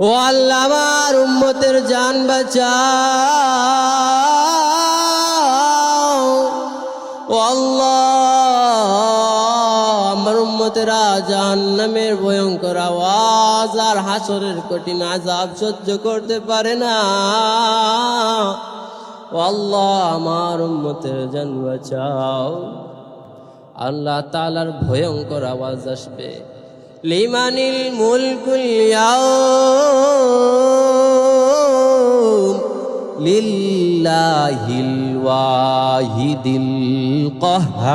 ও আল্লাহ আমার উম্মতের জান বাঁচাও। ও আল্লাহ আমার উম্মতেরা জাহান্নামের ভয়ঙ্কর আওয়াজ আর হাসরের কঠিন আযাব সহ্য করতে পারে না। ও আল্লাহ আমার উম্মতের জান বাঁচাও। আল্লাহ তাআলার ভয়ঙ্কর আওয়াজ আসবে, লিমানিল মুলকুল ইয়াউম লিল্লাহিল ওয়াহিদিল কাহ্হার।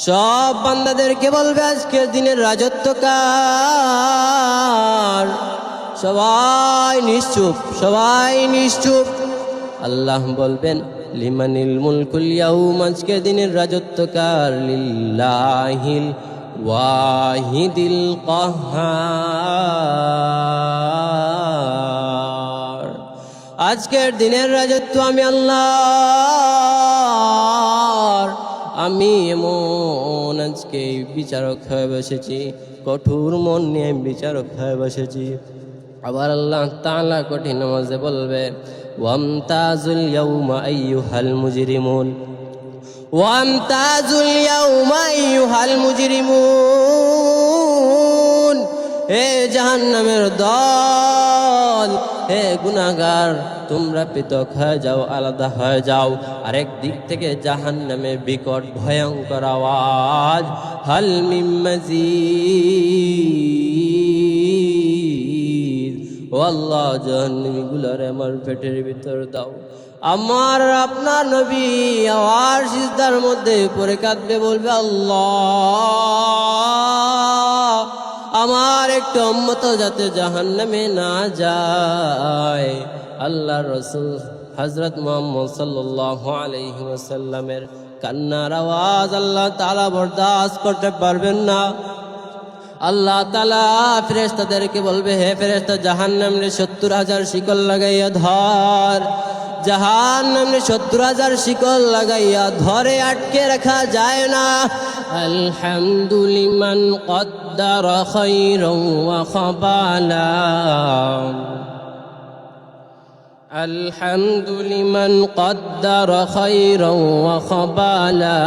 সব বান্দাদেরকে বলবে আজকের দিনের রাজত্ব কার। সবাই নিশ্চুপ, সবাই নিশ্চুপ। আল্লাহ বলবেন লিমানিল মুলকুল ইয়াউম, আজকের দিনের রাজত্ব কার। লিল্লাহিল ওয়াহিদিল কাহ্হার। আজকের দিনের রাজত্ব আমি আল্লাহর। আমি এমন আজকে বিচারক হয়ে বসেছি, কঠোর মন নিয়ে বিচারক হয়ে বসেছি। আবার আল্লাহ তাআলা কঠিন আওয়াজে বলবে, ওয়ামতাজুল ইয়াউমা আইয়ুহাল মুজরিমুন, ওয়ামতাজুল ইয়াউমা আইয়ুহাল মুজরিমুন। হে জাহান্নামের দল, হে গুনাহগার, তোমরা পৃথক হয়ে যাও, আলাদা হয়ে যাও। আরেক দিক থেকে জাহান্নামের বিকট ভয়ঙ্কর আওয়াজ, হাল মিন মাজিদ। ও আল্লাহ জাহান্নামীগুলোর আমার পেটের ভিতর দাও। আমার আপনার নবী আওয়াজ সিজদার মধ্যে পড়ে কাঁদবে, বলবে আল্লাহ আমার একটু উম্মত যাতে জাহান্নামে না যায়। আল্লাহর রাসূল হযরত মুহাম্মদ সাল্লাল্লাহু আলাইহি ওয়াসাল্লামের কান্নার আওয়াজ আল্লাহ তাআলা বরদাস্ত করতে পারবেন না। আল্লাহ তাআলা ফেরেশতাদেরকে বলবে, হে ফেরেশতা, জাহান্নামে ৭০,০০০ শিকল লাগাইয়া ধর। জাহান্নামে ৭০,০০০ শিকল লাগাইয়া ধরে, আটকে রাখা যায় না। আলহামদুলিমান কদ্দারা খায়রান ওয়া খাবালা, আলহামদুলিমান কদ্দারা খায়রান ওয়া খাবালা,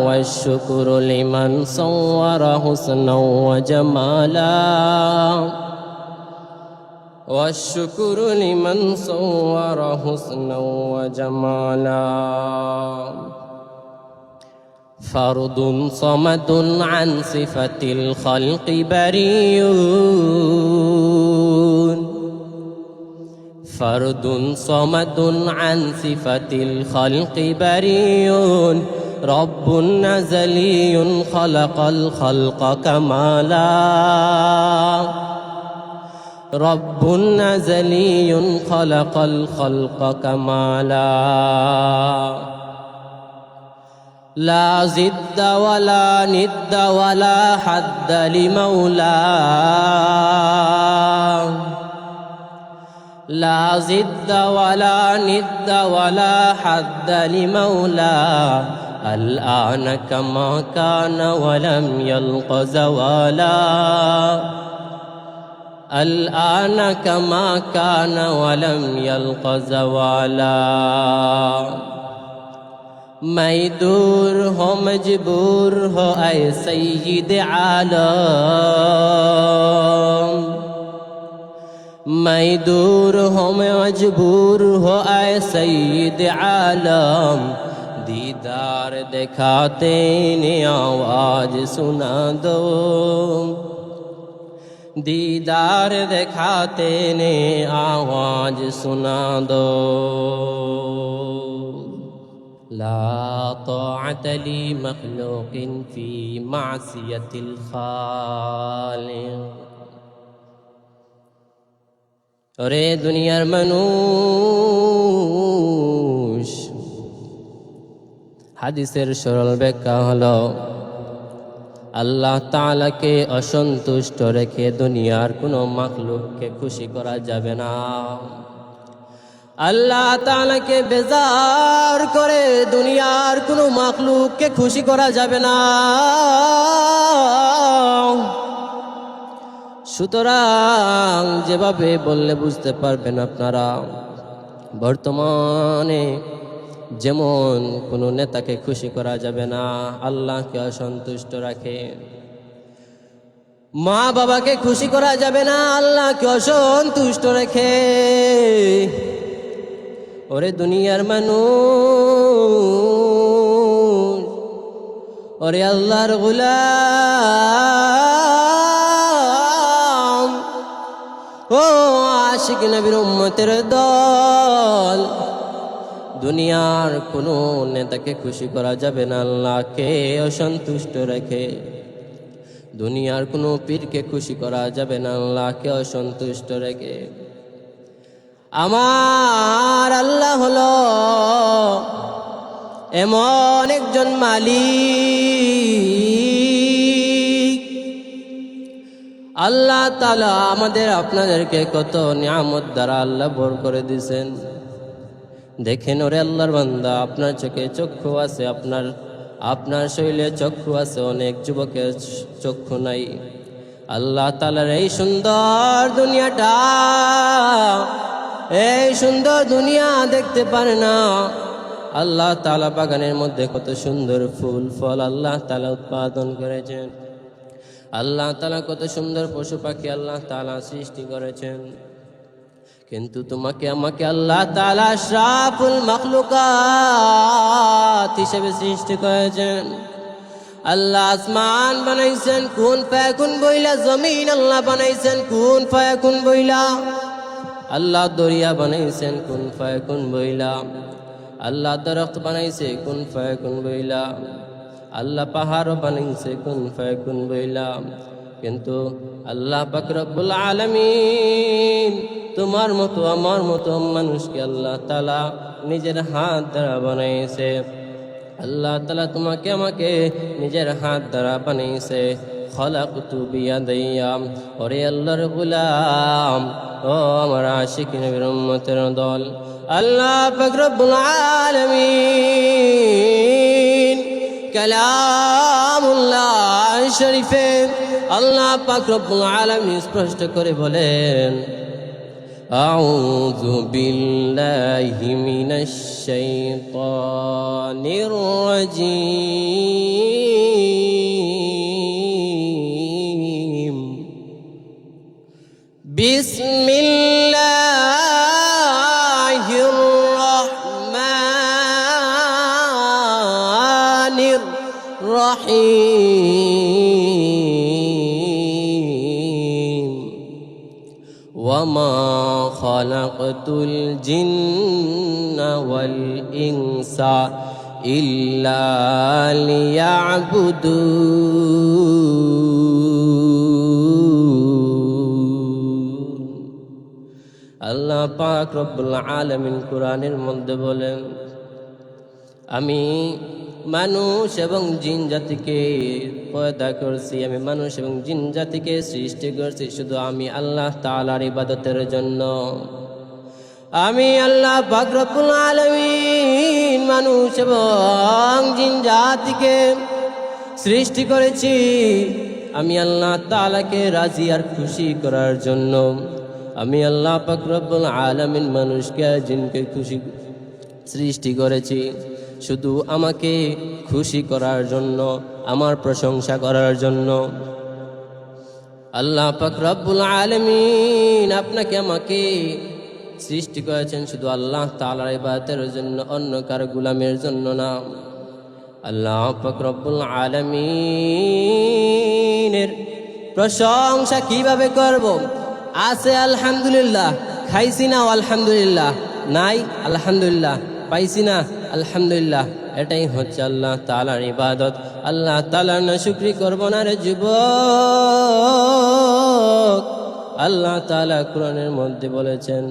ওয়াশ শুকরু লিমান সাওয়ারা হুসনান ওয়া জামালা, ওয়াশ শুকরু লিমান সাওয়ারা হুসনান ওয়া জামালা। ফারদুন সামাদুন আন সিফাতিল খালকি বারিয়ুন, ফারদুন সামাদুন আন সিফাতিল খালকি বারিয়ুন, রব্বুন আযালিয়ুন খালাকাল খালকা কামালা, রব্বুন আযালিয়ুন খালাকাল খালকা কামালা। লা জিদ্দা ওয়ালা নিদ্দা ওয়ালা হাদ্দা লিমাওলা, লা জিদ্দা ওয়ালা নিদ্দা ওয়ালা হাদ্দা লিমাওলা, আল আনা কামা কানা ওয়ালাম ইয়ালকা যাওয়ালা, আল আনা কামা কানা ওয়ালাম ইয়ালকা যাওয়ালা। मैं दूर हो मजबूर हो ऐ सय्यिद आलम, मैं दूर हो मजबूर हो ऐ सय्यिद आलम, दीदार दिखाते ने आवाज सुना दो, दीदार दिखाते ने आवाज सुना दो। لا طاعة لمخلوق في معصية الخالق। ওরে দুনিয়ার মানুষ, হাদিসের সরল ব্যাখ্যা হলো, আল্লাহ তাআলাকে অসন্তুষ্ট রেখে দুনিয়ার কোনো মাখলুককে খুশি করা যাবে না। আল্লাহ তাআলাকে বেজার করে দুনিয়ার কোনো মাখলুককে খুশি করা যাবে না। সুতরাং যেভাবে বললে বুঝতে পারবেন আপনারা, বর্তমানে যেমন কোনো নেতাকে খুশি করা যাবে না, আল্লাহকে অসন্তুষ্ট রাখে। মা বাবাকে খুশি করা যাবে না, আল্লাহকে অসন্তুষ্ট রেখে। ওরে দুনিয়ার মানুষ, ওরে আল্লাহর গোলাম, ও আশিক নবীর উম্মতের দল, দুনিয়ার কোনো নেতাকে খুশি করা যাবে না আল্লাহকে অসন্তুষ্ট রেখে। দুনিয়ার কোনো পীরকে খুশি করা যাবে না আল্লাহকে অসন্তুষ্ট রেখে। আমার আল্লাহ হলো এমন একজন মালিক, আল্লাহ তাআলা আমাদের আপনাদেরকে কত নিয়ামত দ্বারা আল্লাহ ভর করে দিয়েছেন। দেখেন ওরে আল্লাহর বান্দা, আপনার চোখে চক্ষু আছে, আপনার শরীরে চক্ষু আছে, অনেক যুবকের চক্ষু নাই। আল্লাহ তাআলার এই সুন্দর দুনিয়াটা, এই সুন্দর দুনিয়া দেখতে পারে না। আল্লাহ তাআলা বাগানের মধ্যে কত সুন্দর ফুল ফল আল্লাহ তাআলা উৎপাদন করেছেন। আল্লাহ তাআলা কত সুন্দর পশু পাখি আল্লাহ তাআলা সৃষ্টি করেছেন। কিন্তু তোমাকে আমাকে আল্লাহ তাআলা আশরাফুল মাখলুকাত হিসেবে সৃষ্টি করেছেন। আল্লাহ আসমান বানাইছেন কুন ফায়াকুন বইলা, জমিন আল্লাহ বানাইছেন কুন ফায়াকুন বইলা। আল্লাহ দরিয়া বানাইছেন কুন ফায়াকুন বইলা। আল্লাহ দরখত বানাইছে কুন ফায়াকুন বইলা। আল্লাহ পাহাড়ও বানাইছে কুন ফায়াকুন বইলা। কিন্তু আল্লাহ পাক রব্বুল আলামিন তোমার মতো আমার মতো মানুষকে আল্লাহ তাআলা নিজের হাত দ্বারা বানাইছে। আল্লাহ তাআলা তোমাকে আমাকে নিজের হাত দ্বারা বানাইছে। খলাকতু বিয়াদাইয়া, ওরে আল্লাহর গোলাম, ও আমার আশিক নবীর উম্মতের দল, আল্লাহ পাক রব্বুল আলামিন কালামুল্লাহ শরীফে আল্লাহ পাক রব্বুল আলামিন স্পষ্ট করে বলেন, আউযু বিল্লাহি মিনাশ শাইতানির রাজীম, বিসমিল্লাহির রহমানির রহিম, ওয়ামা খালাকতুল জিন্না ওয়াল ইনসা ইল্লা লিয়াবুদুন। আল্লাহ পাক রব্বুল আলামিন কোরআনের মধ্যে বলেন, আমি মানুষ এবং জিন জাতিকে পয়দা করছি, আমি মানুষ এবং জিন জাতিকে সৃষ্টি করছি শুধু আমি আল্লাহ তাআলার ইবাদতের জন্য। আমি আল্লাহ পাক রব্বুল আলামিন মানুষ এবং জিন জাতিকে সৃষ্টি করেছি আমি আল্লাহ তাআলাকে রাজি আর খুশি করার জন্য। আমি আল্লাহ পাক রব্বুল আলামিন মানুষকে আর জিনকে খুশি সৃষ্টি করেছি শুধু আমাকে খুশি করার জন্য, আমার প্রশংসা করার জন্য। আল্লাহ পাক রব্বুল আলামিন আপনাকে আমাকে সৃষ্টি করেছেন শুধু আল্লাহ তাআলার ইবাদতের জন্য, অন্য কারো গোলামের জন্য না। আল্লাহ পাক রব্বুল আলামিনের প্রশংসা কিভাবে করব? আছে আলহামদুলিল্লাহ, খাইছি না আলহামদুলিল্লাহ, নাই আলহামদুলিল্লাহ, পাইছি না আলহামদুলিল্লাহ। এটাই হচ্ছে আল্লাহ তাআলার ইবাদত। আল্লাহ তাআলার নাশুকরি করব না রে যুবক। আল্লাহ তাআলা কোরআনের মধ্যে বলেছেন,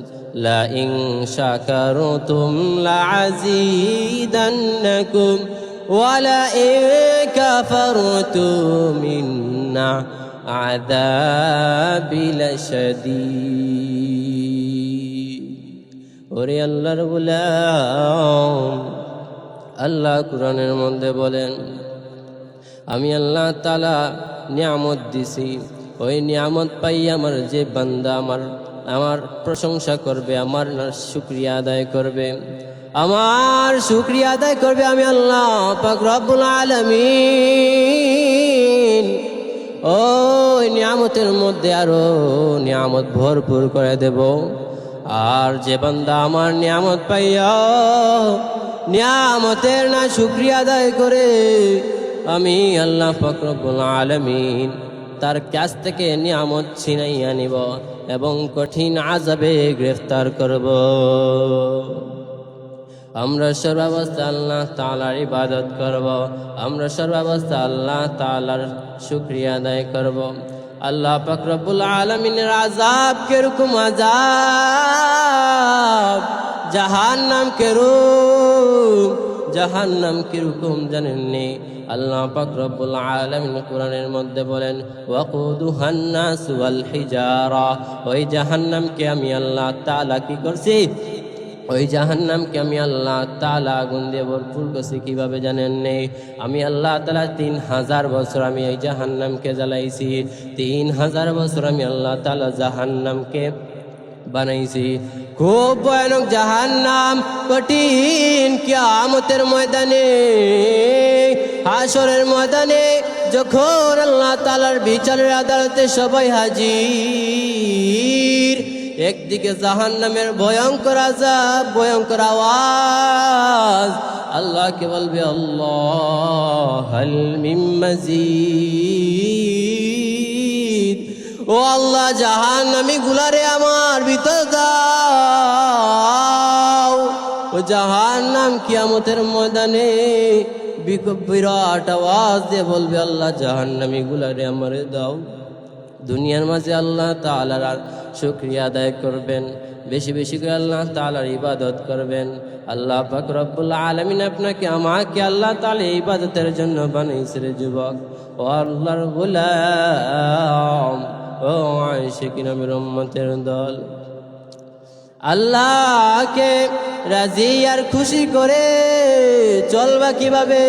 লা ইন শাকারতুম লাযীদান্নাকুম ওয়া লা ইন কাফারতুম ইন্না আযাবি লাশাদীদ। ওরে আল্লাহর গোলাম, আল্লাহ কোরআনের মধ্যে বলেন, আমি আল্লাহ তাআলা নিয়ামত দিছি, ওই নিয়ামত পাই আমার যে বান্দা আমার প্রশংসা করবে, আমার শুকরিয়া আদায় করবে, আমার শুকরিয়া আদায় করবে, আমি আল্লাহ পাক রব্বুল আলামিন ওই নিয়ামতের মধ্যে আরো নিয়ামত ভরপুর করে দেব। আর যে বান্দা আমার নিয়ামত পাইয়া নিয়ামতের না শুকরিয়া আদায় করে, আমি আল্লাহ পাক রব্বুল আলামিন তার কাছ থেকে নিয়ামত ছিনাইয়া নিব এবং কঠিন আযাবে গ্রেফতার করব। আমরা সর্বাবস্থা আল্লাহ তাআলার ইবাদত করব, আমরা সর্বাবস্থা আল্লাহ তাআলার শুকরিয়া আদায় করব। আল্লাহ পাক রব্বুল আলামিনের আযাব কিরকম আযাব, জাহান্নাম কিরকম জানেননি? আল্লাহ পাক রব্বুল আলামিন কোরআনের মধ্যে বলেন, ওয়াকুদুহান নাস ওয়াল হিজারা, ওই জাহান্নামকে আমি আল্লাহ তাআলা কি করছি? ওই জাহান্নামকে আমি আল্লাহ তাআলা আগুন দিয়ে ভরপুর করছি। কিভাবে জানেন নেই? আমি আল্লাহ তাআলা 3000 বছর আমি এই জাহান্নামকে জ্বালাইছি, 3000 বছর আমি আল্লাহ তাআলা জাহান্নামকে বানাইছি। খুব ভয়ানক জাহান্নাম, কঠিন কিয়ামতের ময়দানে, হাসরের ময়দানে যখন আল্লাহ তাআলার বিচারের আদালতে সবাই হাজির, একদিকে জাহান্নামের ভয়ঙ্কর আযাব, ভয়ঙ্কর আওয়াজ, আল্লাহকে বলবে আল্লাহ হাল মিন মাজিদ, ও আল্লাহ জাহান্নামী গুলারে আমার ভিতর দাও। ও জাহান্নাম কিয়ামতের ময়দানে বিরাট আওয়াজ দিয়ে বলবে আল্লাহ জাহান্নামী গুলারে আমারে দাও। দুনিয়ার মাঝে আল্লাহ তাআলার শুকরিয়া আদায় করবেন, বেশি বেশি করে আল্লাহ তাআলার ইবাদত করবেন। আল্লাহ পাক রব্বুল আলামিন আপনাকে আমাকে আল্লাহ তাআলা ইবাদতের জন্য বানাইছে রে যুবক, ও আল্লাহর গোলাম, ও আশিকিন নবীর উম্মতের দল। আল্লাহকে রাজি আর খুশি করে চলবা কিভাবে?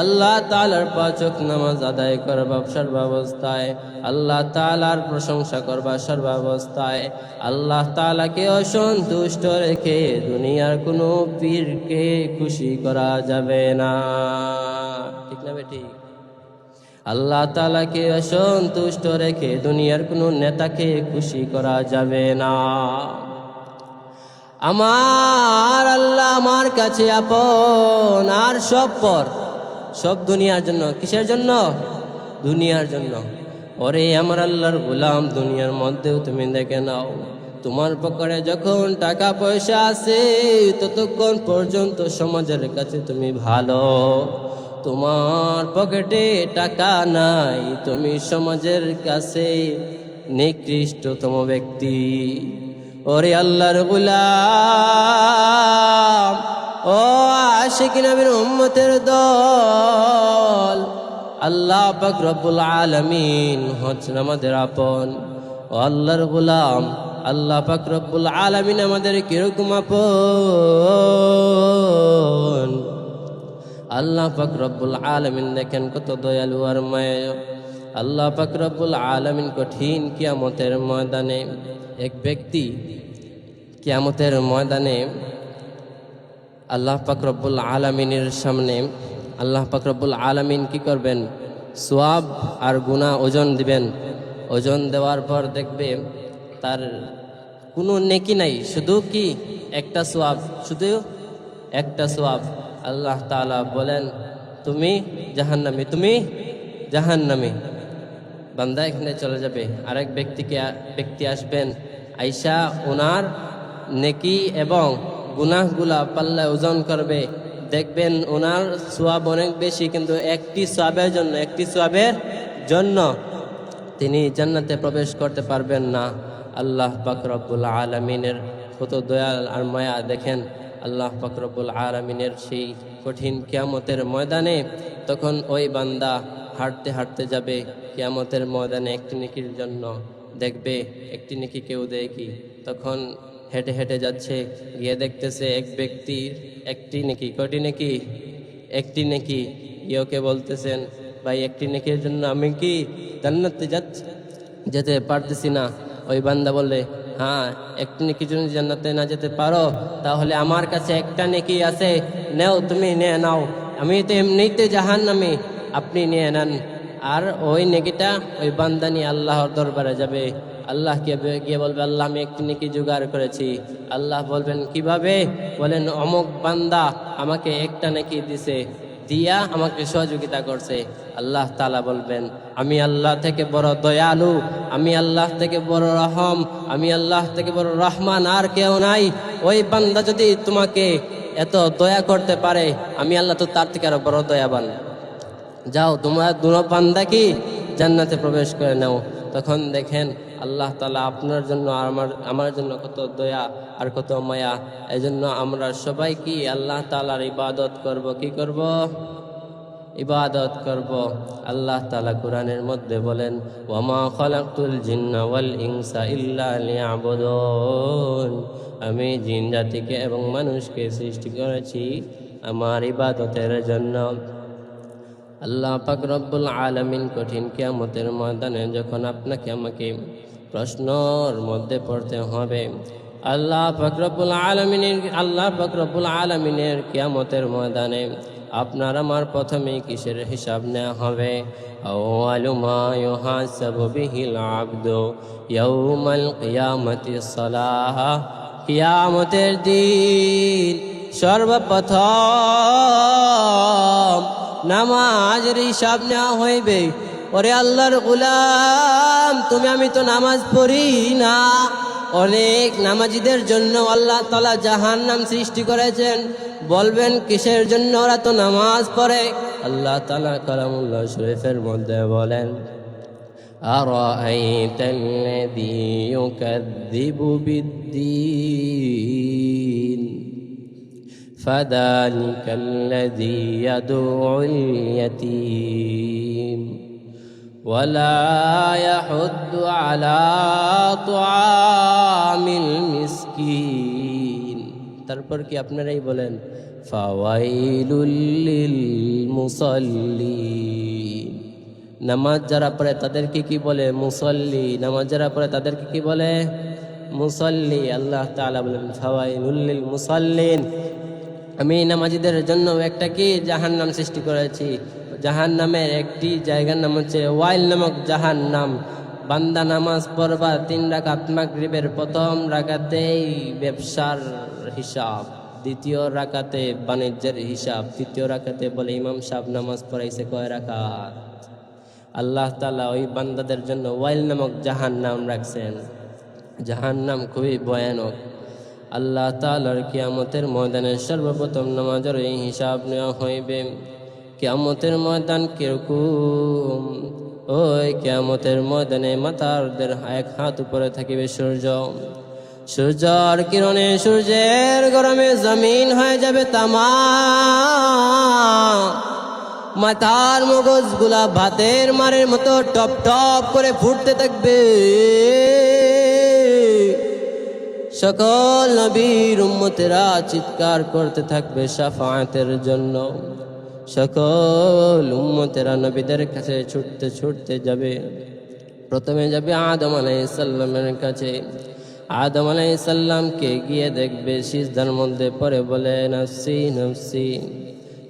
আল্লাহ তাআলার 5 ওয়াক্ত নামাজ আদায় করবা সর্বাবস্থায়, আল্লাহ তাআলার প্রশংসা করবা সর্বাবস্থায়, আল্লাহ তাআলাকে অসন্তুষ্ট রেখে দুনিয়ার কোনো পীরকে খুশি করা যাবে না। ঠিক না বেঠিক? আল্লাহ তাআলাকে অসন্তুষ্ট রেখে দুনিয়ার কোনো নেতাকে খুশি করা যাবে না। আমার আল্লাহ আমার কাছে আপন, আর সব পর, সব দুনিয়ার জন্য। কিসের জন্য? দুনিয়ার জন্য। ওরে আমার আল্লাহর গোলাম, দুনিয়ার মধ্যেও তুমি দেখে নাও, তোমার পকেটে যখন টাকা পয়সা আছে ততক্ষণ পর্যন্ত সমাজের কাছে তুমি ভালো, তোমার পকেটে টাকা নাই, তুমি সমাজের কাছে নিকৃষ্টতম ব্যক্তি। ওরে আল্লাহর গোলাম, ও আশিকিন নবীর উম্মতের দল, আল্লাহ পাক রব্বুল আলামিন হচ্ছেন আমাদের আপন। ও আল্লাহর গোলাম, আল্লাহ পাক রব্বুল আলামিন আমাদের কিরকম আপন? আল্লাহ পাক রব্বুল আলামিন দেখেন কত দয়ালু আর মায়া। আল্লাহ পাক রব্বুল আলামিন কঠিন কিয়ামতের ময়দানে এক ব্যক্তি, কিয়ামতের ময়দানে আল্লাহ পাক রব্বুল আলামিনের সামনে আল্লাহ পাক রব্বুল আলামিন কি করবেন? সওয়াব আর গুনাহ ওজন দিবেন। ওজন দেওয়ার পর দেখবে তার কোনো নেকি নাই, শুধু কি একটা সওয়াব, শুধু একটা সওয়াব। আল্লাহ তাআলা বলেন তুমি জাহান্নামী, তুমি জাহান্নামী। বান্দা এখানে চলে যাবে, আরেক ব্যক্তি আসবেন, আইসা ওনার নেকি এবং গুনাহগুলা পাল্লায় ওজন করবে। দেখবেন ওনার সওয়াব অনেক বেশি, কিন্তু একটি সওয়াবের জন্য তিনি জান্নাতে প্রবেশ করতে পারবেন না। আল্লাহ পাক রব্বুল আলামিনের কত দয়াল আর মায়া দেখেন। আল্লাহ পাক রব্বুল আলামিনের সেই কঠিন কিয়ামতের ময়দানে তখন ওই বান্দা হাঁটতে হাঁটতে যাবে কিয়ামতের ময়দানে একটি নেকির জন্য। দেখবে একটি নেকি কেউ দেয় কি, তখন হেঁটে হেঁটে যাচ্ছে, গিয়ে দেখতেছে এক ব্যক্তির একটি নেকি। কয়টি নেকি? একটি নেকি। কেউকে বলতেছেন ভাই একটি নেকির জন্য আমি কি জান্নাতে যাচ্ছি? যেতে পারতেছি না। ওই বান্দা বললে, হ্যাঁ একটি নেকির জন্য জান্নাতে না যেতে পারো, তাহলে আমার কাছে একটা নেকি আছে, নেও, তুমি নিয়ে নাও, আমি তো এমনিতে জাহান্নামী, আপনি নিয়ে নেন। আর ওই নেকিটা ওই বান্দা নিয়ে আল্লাহর দরবারে যাবে। আল্লাহ গিয়ে বলবে, আল্লাহ আমি একটি নেকি জোগাড় করেছি। আল্লাহ বলবেন, কিভাবে? বলেন, অমুক বান্দা আমাকে একটা নেকি দিছে, দিয়া আমাকে সহযোগিতা করছে। আল্লাহ তাআলা বলবেন, আমি আল্লাহ থেকে বড় দয়ালু, আমি আল্লাহ থেকে বড় রহম, আমি আল্লাহ থেকে বড় রহমান আর কেউ নাই। ওই বান্দা যদি তোমাকে এত দয়া করতে পারে, আমি আল্লাহ তো তার থেকে আরো বড় দয়াবান। যাও, তোমরা দুনো বান্দা কি জান্নাতে প্রবেশ করে নাও। তখন দেখেন আল্লাহ তাআলা আপনার জন্য আর আমার জন্য কত দয়া আর কত মায়া। এই জন্য আমরা সবাই কি আল্লাহ তাআলার ইবাদত করব। কি করব? ইবাদত করব। আল্লাহ তাআলা কোরআনের মধ্যে বলেন, ওয়ামা খালাকতুল জিন্না ওয়াল ইনসা ইল্লা লিয়াবুদুন, আমি জিন জাতিকে এবং মানুষকে সৃষ্টি করেছি আমার ইবাদতের জন্য। আল্লাহ পাক রব্বুল আলামিন কঠিন কিয়ামতের ময়দানে যখন আপনাকে আমাকে প্রশ্নর মধ্যে পড়তে হবে, আল্লাহ পাক রব্বুল আলামিনের কিয়ামতের ময়দানে আপনার আমার প্রথমে কিসের হিসাব নেওয়া হবে? আউয়ালু মা ইউহাসাবু বিহিল আবদু ইয়াউমাল কিয়ামাতিস সালাহ, কিয়ামতের দিন সর্বপ্রথম নামাজের হিসাব নেওয়া হইবে। ওরে আল্লাহর গোলাম, আমি তো নামাজ পড়ি না। অনেক নামাজীদের জন্য আল্লাহ তাআলা জাহান্নাম সৃষ্টি করেছেন। বলবেন কিসের জন্য? ওরা তো নামাজ পড়ে। আল্লাহ তাআলা কালামুল্লাহ শরীফের মধ্যে বলেন, আরাআইতাল্লাযী ইউকাযযিবু বিদ্দীন ফাযালিকাল্লাযী ইয়াদউল ইয়াতীম ওয়ালা ইয়াহুদ্দু আলা তুআমিল মিসকিন। তারপর কি আপনারাই বলেন, ফাওয়াইলুল লিল মুসাল্লিন। নামাজ যারা পড়ে তাদেরকে কি বলে? মুসল্লি। নামাজ যারা পড়ে তাদেরকে কি বলে? মুসল্লি। আল্লাহ তাআলা বলেন, ফাওয়াইলুল লিল মুসাল্লিন, আমি নামাজীদের জন্য একটা কি জাহান্নাম সৃষ্টি করেছি। জাহান্নামের একটি জায়গার নাম হচ্ছে ওয়াইল নামক জাহান্নাম। বান্দা নামাজ পড়বা 3 রাকাত, মাগরিবের প্রথম রাকাতেই ব্যবসার হিসাব, দ্বিতীয় রাকাতে বাণিজ্যের হিসাব, তৃতীয় রাকাতে বলে ইমাম সাহেব নামাজ পড়াইছে কয় রাকাত। আল্লাহ তাআলা ওই বান্দাদের জন্য ওয়াইল নামক জাহান্নাম রাখছেন। জাহান্নাম খুবই ভয়ানক। আল্লাহ তাআলার কিয়ামতের ময়দানে সর্বপ্রথম নামাজের এই হিসাব নেওয়া হইবে। কিয়ামতের ময়দান কিরকম? ওই কিয়ামতের ময়দানে মাথার এক হাত উপরে থাকিবে সূর্য। সূর্যের কিরণে, সূর্যের গরমে জমিন হয়ে যাবে তামা। মাথার মগজগুলা ভাতের মারের মতো টপ টপ করে ফুটতে থাকবে। সকল নবীর উম্মতেরা চিৎকার করতে থাকবে শাফাআতের জন্য। সকল উম্মতেরা নবীদের কাছে ছুটতে ছুটতে যাবে। প্রথমে যাবে আদম আলাইহিস সালামের কাছে। আদম আলাইহিস সালামকে গিয়ে দেখবে সিজদার মধ্যে পড়ে বলে, নফসি নফসি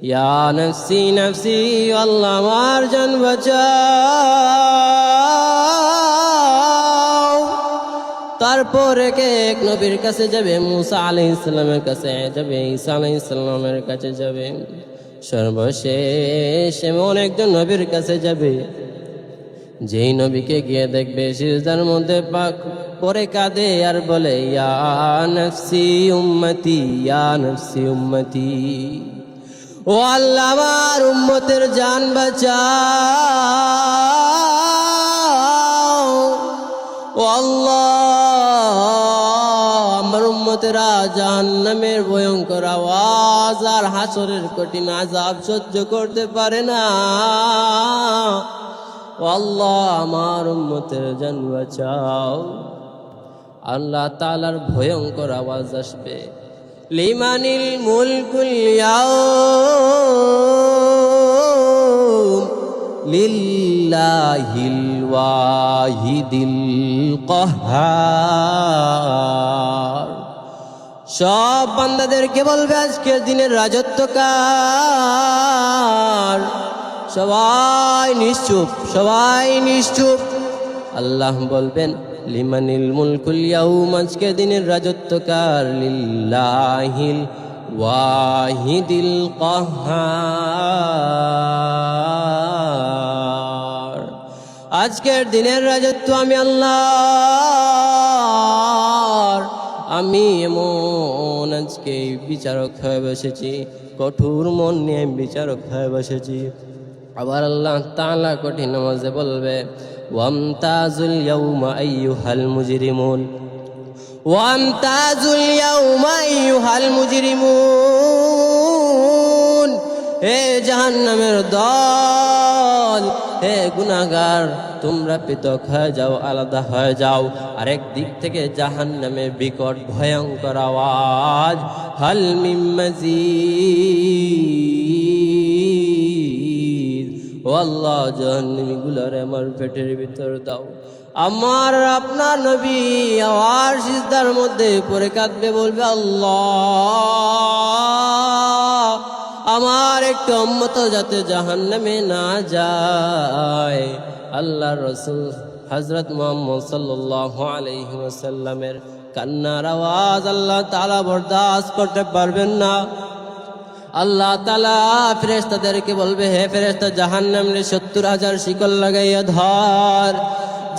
ইয়া নফসি নফসি, আল্লাহ আমার জান বাঁচাও। তারপর এক নবীর কাছে যাবে, মুসা আলাইহিস সালামের কাছে যাবে, ঈসা আলাইহিস সালামের কাছে যাবে। সর্বশেষ এমন একজন নবীর কাছে যাবে, যেই নবীকে গিয়ে দেখবে সিজদার মধ্যে পরে কাঁদে আর বলে, ইয়া নফসি উম্মতি, ইয়া নফসি উম্মতি, ও আল্লাহ আমার উম্মতের জান বাঁচাও। ও আল্লাহ, আমার উম্মতেরা জাহান্নামের ভয়ঙ্কর আওয়াজ আর হাসরের কঠিন আযাব সহ্য করতে পারে না। ও আল্লাহ, আমার উম্মতের জান বাঁচাও। আল্লাহ তাআলার ভয়ঙ্কর আওয়াজ আসবে, লিমানিল মুলকুল ইয়াউম লিল্লাহিল ওয়াহিদিল কাহ্হার। সব বান্দাদেরকে বলবে আজকের দিনের রাজত্ব কার। সবাই নিশ্চুপ, সবাই নিশ্চুপ। আল্লাহ বলবেন লিমানিল মুলকুল ইয়াউম, আজকের দিনের রাজত্ব কার। লিল্লাহিল ওয়াহিদিল কাহ্হার। আজকের দিনের রাজত্ব আমি আল্লাহর। আমি এমন আজকে বিচারক হয়ে বসেছি, কঠোর মন নিয়ে বিচারক হয়ে বসেছি। আবার আল্লাহ তাআলা কঠিন নামাজে বলবে ওয়ামতাজুল ইয়াউমা আইয়ুহাল মুজরিমুন, ওয়ামতাজুল ইয়াউমা আইয়ুহাল মুজরিমুন। হে জাহান্নামের দল, হে গুনাহগার, তোমরা পৃথক হয়ে যাও, আলাদা হয়ে যাও। আরেক দিক থেকে জাহান্নামের বিকট ভয়ঙ্কর আওয়াজ, হাল মিন মাজিদ। ও আল্লাহ, জাহান্নামী গুলারে আমার পেটের ভিতর দাও। আমার আপনার নবী আওয়াজ সিজদার মধ্যে পড়ে কাঁদবে, বলবে আল্লাহ, আমার একটু উম্মত যাতে জাহান্নামে না যায়। আল্লাহর রাসূল হযরত মুহাম্মদ সাল্লাল্লাহু আলাইহি ওয়াসাল্লামের কান্নার আওয়াজ আল্লাহ তাআলা বরদাস্ত করতে পারবেন না। আল্লাহ তাআলা ফেরেশতাদেরকে বলবে, হে ফেরেশতা, জাহান্নামে ৭০,০০০ শিকল লাগাইয়া ধর।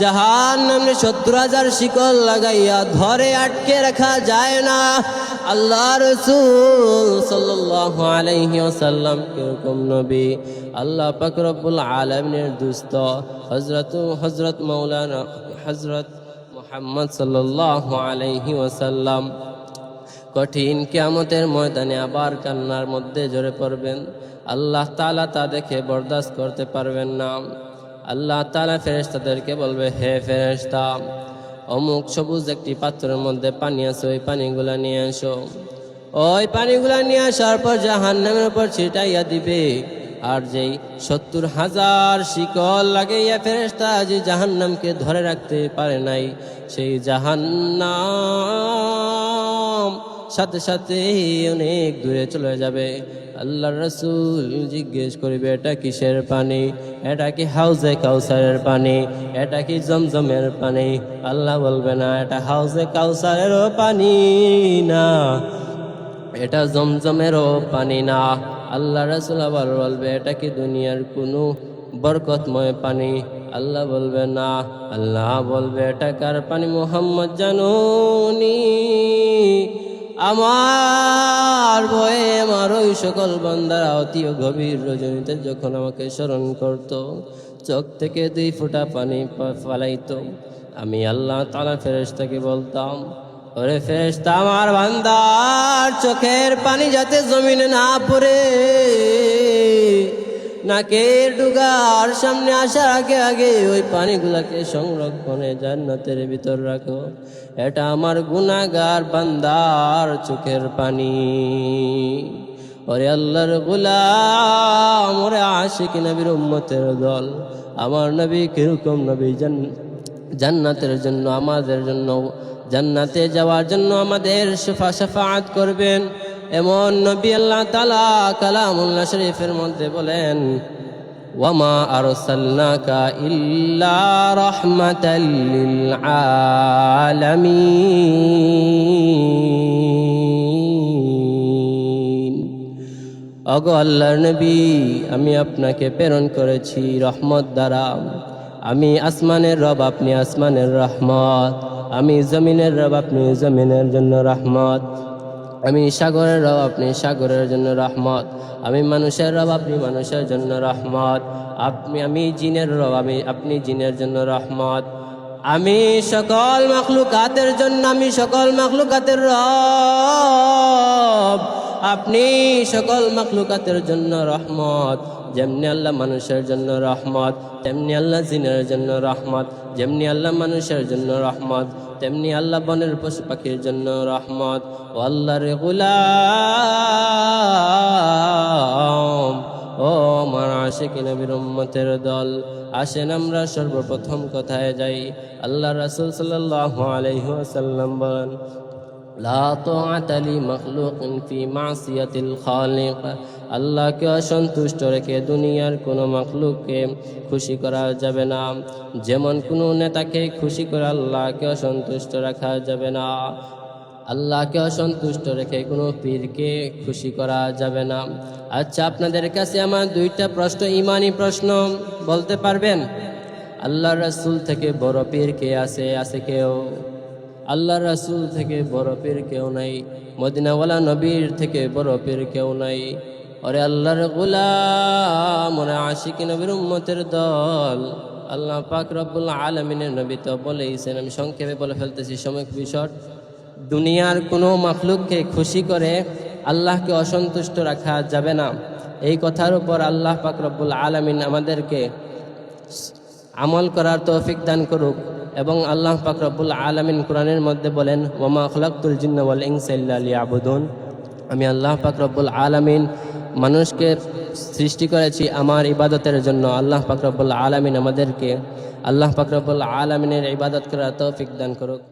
জাহান্নামে ৭০,০০০ শিকল লাগাইয়া ধরে, আটকে রাখা যায় না। আল্লাহ রাসূল সাল্লাল্লাহু আলাইহি ওয়াসাল্লাম কিরকম নবী, আল্লাহ পাক রব্বুল আলামিনের দুস্ত হযরত মাওলানা হযরত মুহাম্মদ সাল্লাল্লাহু আলাইহি ওয়াসাল্লাম কঠিন কিয়ামতের ময়দানে আবার কান্নার মধ্যে ঝরে পড়বেন। আল্লাহ তাআলা তা দেখে বরদাস্ত করতে পারবেন না। আল্লাহ তাআলা ফেরেশতাদেরকে বলবে, হে ফেরেশতা, অমুক সবুজ একটি পাত্রের মধ্যে পানি আছে, ওই পানিগুলা নিয়ে আসো। ওই পানিগুলা নিয়ে আসার পর জাহান্নামের উপর ছিটাইয়া দিবে। আর যেই ৭০,০০০ শিকল লাগাইয়া ফেরেশতা যে জাহান্নামকে ধরে রাখতে পারে নাই, সেই জাহান্নাম সাথে সাথে অনেক দূরে চলে যাবে। আল্লাহর রাসূল জিজ্ঞেস করবে, এটা কিসের পানি? এটা কি হাউজে কাউসারের পানি? এটা কি জমজমের পানি? আল্লাহ বলবে, না, এটা হাউজে কাউসারেরও পানি না, এটা জমজমেরও পানি না। আল্লাহ রাসূল আবার বলবে, এটা কি দুনিয়ার কোনো বরকতময় পানি? আল্লাহ বলবে, না। আল্লাহ বলবে, এটা কার পানি মুহাম্মদ জানুনি? আমার ভয়ে আমার ওই সকল বান্দারা অতি গভীর রজনীতে যখন আমাকে স্মরণ করত, চোখ থেকে 2 ফোঁটা পানি ফালাইত, আমি আল্লাহ তাআলা ফেরেশতাকে বলতাম, ওরে ফেরেশতা, আমার বান্দার চোখের পানি যাতে জমিনে না পড়ে, নাকের ডুগার সামনে আসার আগে আগে ওই পানিগুলাকে সংরক্ষণে জান্নাতের ভিতর রাখো। এটা আমার গুনাহগার বান্দার চোখের পানি। ওরে আল্লাহর গোলাম, ওরে আশিক নবীর উম্মতের দল, আমার নবী কিরকম নবী, জান্নাতের জন্য, আমাদের জন্য, জান্নাতে যাওয়ার জন্য আমাদের শাফাআত করবেন এমন নবী আল্লাহ তাআলা কালামুল্লাহ শরীফের মধ্যে বলেন, ওয়ামা আরসালনাকা ইল্লা রাহমাতাল লিল আলামিন। ওগো আল্লাহর নবী, আমি আপনাকে প্রেরণ করেছি রহমত দ্বারা। আমি আসমানের রব, আপনি আসমানের রহমত। আমি জমিনের রব, আপনি জমিনের জন্য রহমত। আমি সাগরের রব, আপনি সাগরের জন্য রহমত। আমি মানুষের রব, আপনি মানুষের জন্য রহমত। আমি জিনের রব, আপনি জিনের জন্য রহমত। আমি সকল মাখলুকাতের জন্য, আমি সকল মাখলুকাতের রব, আপনি সকল মাখলুকাতের জন্য রহমত। যেমনি আল্লাহ মানুষের জন্য রহমত, তেমনি আল্লাহ জিনের জন্য রহমত। যেমনি আল্লাহ মানুষের জন্য রহমত, তেমনি আল্লাহ বনের পশু পাখির জন্য রহমত। ও আল্লাহর গোলাম, ও আমার আশিক নবীর উম্মতের দল, আসেন আমরা সর্বপ্রথম কোথায় যাই? আল্লাহ রাসূল সাল্লাল্লাহু আলাইহি ওয়াসাল্লাম বলেন, লা তাআতা লি মাখলুকিন ফি মাসিয়াতিল খালিক। আল্লাহকে অসন্তুষ্ট রেখে দুনিয়ার কোনো মাখলুককে খুশি করা যাবে না। যেমন কোনো নেতাকে খুশি করে আল্লাহকে অসন্তুষ্ট রাখা যাবে না, আল্লাহকে অসন্তুষ্ট রেখে কোনো পীরকে খুশি করা যাবে না। আচ্ছা, আপনাদের কাছে আমার দুইটা প্রশ্ন, ইমানি প্রশ্ন, বলতে পারবেন? আল্লাহ রাসূল থেকে বড় পীর কে আছে? আছে কেউ? আল্লাহ রাসূল থেকে বড় পীর কেউ নাই, মদিনাওয়ালা নবীর থেকে বড় পীর কেউ নাই। ওরে আল্লাহর গোলাম, ওরে আশিক নবীর উম্মতের দল, আল্লাহ পাক রব্বুল আলামিনের নবী তো বলেইছেন, আমি সংক্ষেপে বলে ফেলতেছি, সময় খুবই শর্ট। দুনিয়ার কোনো মাখলুককে খুশি করে আল্লাহকে অসন্তুষ্ট রাখা যাবে না। এই কথার উপর আল্লাহ পাক রব্বুল আলামিন আমাদেরকে আমল করার তৌফিক দান করুক। এবং আল্লাহ পাক রব্বুল আলামিন কোরআনের মধ্যে বলেন, ওয়ামা খালাকতুল জিন্না ওয়াল ইনসা ইল্লা লিয়াবুদুন। আমি আল্লাহ পাক রব্বুল আলামিন মানুষকে সৃষ্টি করেছি আমার ইবাদতের জন্য। আল্লাহ পাক রব্বুল আলামিন আমাদেরকে আল্লাহ পাক রব্বুল আলামিনের ইবাদত করার তৌফিক দান করুক।